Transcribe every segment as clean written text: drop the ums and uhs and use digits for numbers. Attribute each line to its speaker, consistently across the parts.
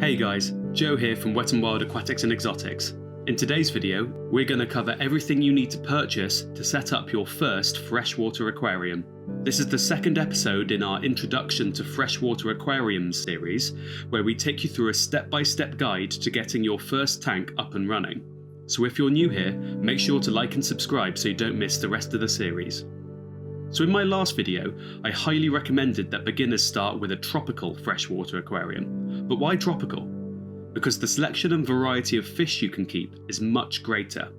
Speaker 1: Hey guys, Joe here from Wild Aquatics and Exotics. In today's video, we're going to cover everything you need to purchase to set up your first freshwater aquarium. This is the second episode in our Introduction to Freshwater Aquariums series, where we take you through a step-by-step guide to getting your first tank up and running. So if you're new here, make sure to like and subscribe so you don't miss the rest of the series. So in my last video, I highly recommended that beginners start with a tropical freshwater aquarium. But why tropical? Because the selection and variety of fish you can keep is much greater.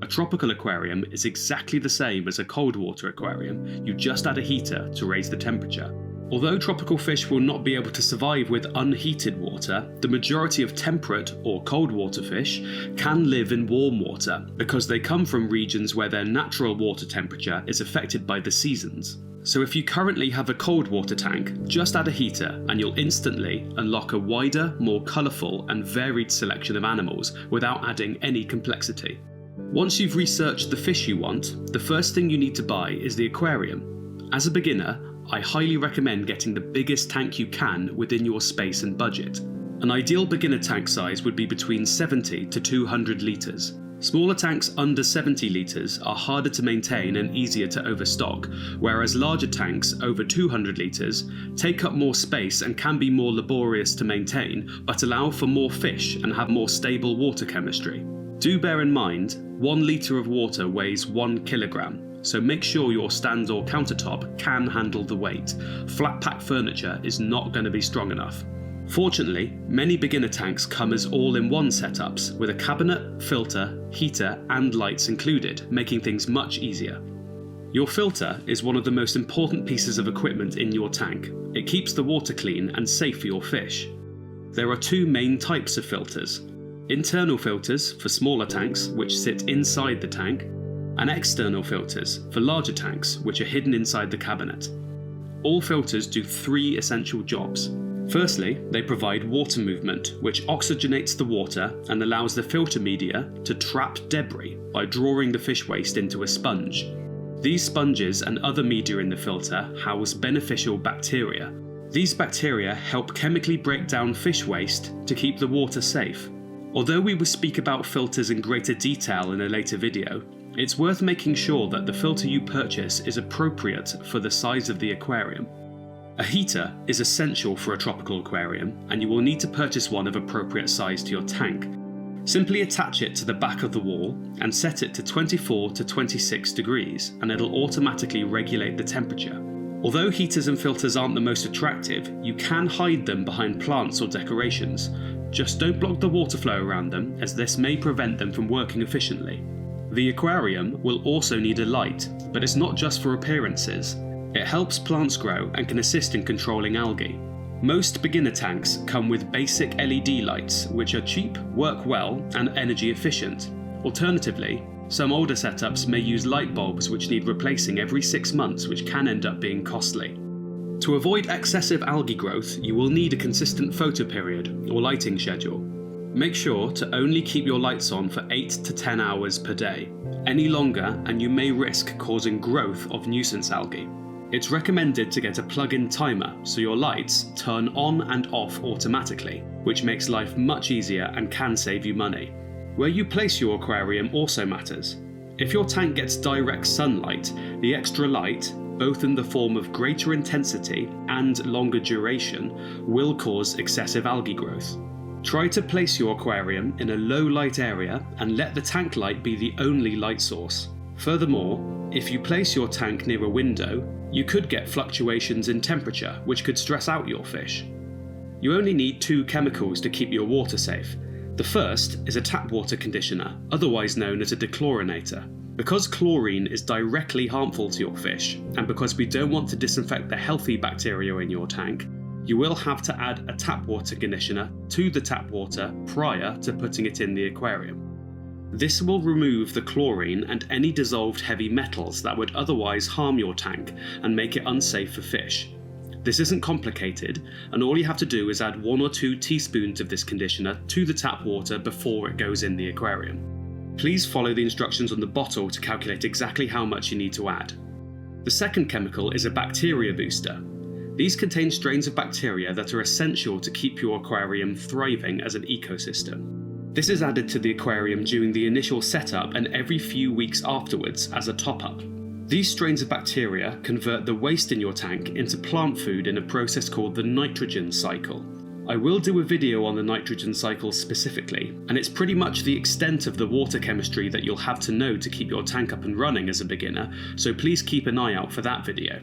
Speaker 1: A tropical aquarium is exactly the same as a cold water aquarium, you just add a heater to raise the temperature. Although tropical fish will not be able to survive with unheated water, the majority of temperate or cold water fish can live in warm water because they come from regions where their natural water temperature is affected by the seasons. So if you currently have a cold water tank, just add a heater and you'll instantly unlock a wider, more colourful and varied selection of animals without adding any complexity. Once you've researched the fish you want, the first thing you need to buy is the aquarium. As a beginner, I highly recommend getting the biggest tank you can within your space and budget. An ideal beginner tank size would be between 70 to 200 litres. Smaller tanks under 70 litres are harder to maintain and easier to overstock, whereas larger tanks over 200 litres take up more space and can be more laborious to maintain, but allow for more fish and have more stable water chemistry. Do bear in mind, 1 litre of water weighs 1 kilogram. So make sure your stand or countertop can handle the weight. Flat pack furniture is not going to be strong enough. Fortunately, many beginner tanks come as all-in-one setups with a cabinet, filter, heater and lights included, making things much easier. Your filter is one of the most important pieces of equipment in your tank. It keeps the water clean and safe for your fish. There are two main types of filters. Internal filters for smaller tanks, which sit inside the tank, and external filters for larger tanks, which are hidden inside the cabinet. All filters do 3 essential jobs. Firstly, they provide water movement, which oxygenates the water and allows the filter media to trap debris by drawing the fish waste into a sponge. These sponges and other media in the filter house beneficial bacteria. These bacteria help chemically break down fish waste to keep the water safe. Although we will speak about filters in greater detail in a later video, it's worth making sure that the filter you purchase is appropriate for the size of the aquarium. A heater is essential for a tropical aquarium, and you will need to purchase one of appropriate size to your tank. Simply attach it to the back of the wall and set it to 24 to 26 degrees, and it'll automatically regulate the temperature. Although heaters and filters aren't the most attractive, you can hide them behind plants or decorations. Just don't block the water flow around them, as this may prevent them from working efficiently. The aquarium will also need a light, but it's not just for appearances. It helps plants grow and can assist in controlling algae. Most beginner tanks come with basic LED lights, which are cheap, work well, and energy efficient. Alternatively, some older setups may use light bulbs which need replacing every 6 months, which can end up being costly. To avoid excessive algae growth, you will need a consistent photo period or lighting schedule. Make sure to only keep your lights on for 8 to 10 hours per day. Any longer and you may risk causing growth of nuisance algae. It's recommended to get a plug-in timer so your lights turn on and off automatically, which makes life much easier and can save you money. Where you place your aquarium also matters. If your tank gets direct sunlight, the extra light, both in the form of greater intensity and longer duration, will cause excessive algae growth. Try to place your aquarium in a low light area and let the tank light be the only light source. Furthermore, if you place your tank near a window, you could get fluctuations in temperature which could stress out your fish. You only need 2 chemicals to keep your water safe. The first is a tap water conditioner, otherwise known as a dechlorinator. Because chlorine is directly harmful to your fish, and because we don't want to disinfect the healthy bacteria in your tank, you will have to add a tap water conditioner to the tap water prior to putting it in the aquarium. This will remove the chlorine and any dissolved heavy metals that would otherwise harm your tank and make it unsafe for fish. This isn't complicated, and all you have to do is add 1 or 2 teaspoons of this conditioner to the tap water before it goes in the aquarium. Please follow the instructions on the bottle to calculate exactly how much you need to add. The second chemical is a bacteria booster. These contain strains of bacteria that are essential to keep your aquarium thriving as an ecosystem. This is added to the aquarium during the initial setup and every few weeks afterwards as a top-up. These strains of bacteria convert the waste in your tank into plant food in a process called the nitrogen cycle. I will do a video on the nitrogen cycle specifically, and it's pretty much the extent of the water chemistry that you'll have to know to keep your tank up and running as a beginner, so please keep an eye out for that video.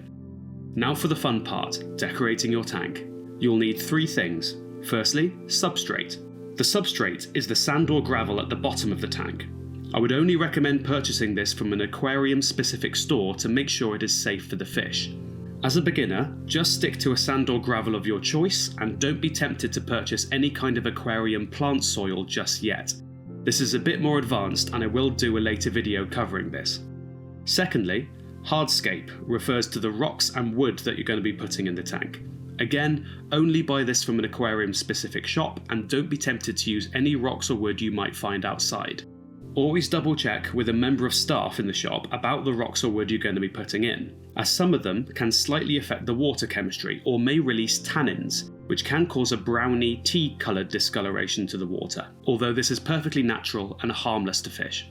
Speaker 1: Now for the fun part, decorating your tank. You'll need 3 things. Firstly, substrate. The substrate is the sand or gravel at the bottom of the tank. I would only recommend purchasing this from an aquarium-specific store to make sure it is safe for the fish. As a beginner, just stick to a sand or gravel of your choice and don't be tempted to purchase any kind of aquarium plant soil just yet. This is a bit more advanced and I will do a later video covering this. Secondly, Hardscape refers to the rocks and wood that you're going to be putting in the tank. Again, only buy this from an aquarium-specific shop and don't be tempted to use any rocks or wood you might find outside. Always double check with a member of staff in the shop about the rocks or wood you're going to be putting in, as some of them can slightly affect the water chemistry or may release tannins, which can cause a browny, tea-coloured discoloration to the water, although this is perfectly natural and harmless to fish.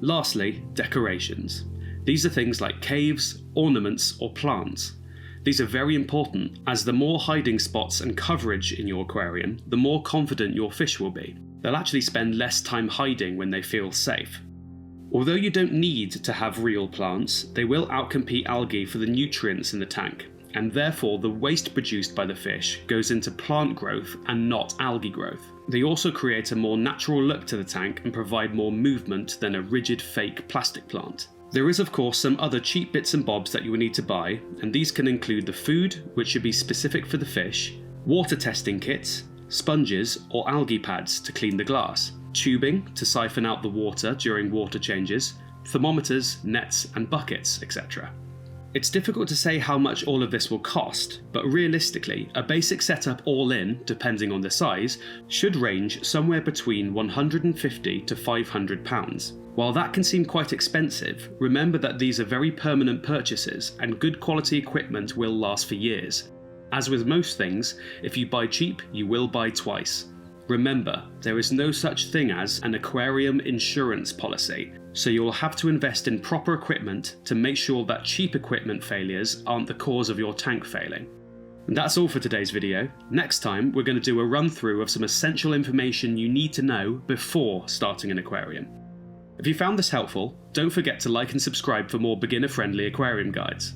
Speaker 1: Lastly, decorations. These are things like caves, ornaments, or plants. These are very important, as the more hiding spots and coverage in your aquarium, the more confident your fish will be. They'll actually spend less time hiding when they feel safe. Although you don't need to have real plants, they will outcompete algae for the nutrients in the tank, and therefore the waste produced by the fish goes into plant growth and not algae growth. They also create a more natural look to the tank and provide more movement than a rigid fake plastic plant. There is of course some other cheap bits and bobs that you will need to buy, and these can include the food, which should be specific for the fish, water testing kits, sponges or algae pads to clean the glass, tubing to siphon out the water during water changes, thermometers, nets and buckets, etc. It's difficult to say how much all of this will cost, but realistically, a basic setup all in, depending on the size, should range somewhere between £150 to £500. While that can seem quite expensive, remember that these are very permanent purchases and good quality equipment will last for years. As with most things, if you buy cheap, you will buy twice. Remember, there is no such thing as an aquarium insurance policy, so you will have to invest in proper equipment to make sure that cheap equipment failures aren't the cause of your tank failing. And that's all for today's video. Next time, we're going to do a run through of some essential information you need to know before starting an aquarium. If you found this helpful, don't forget to like and subscribe for more beginner-friendly aquarium guides.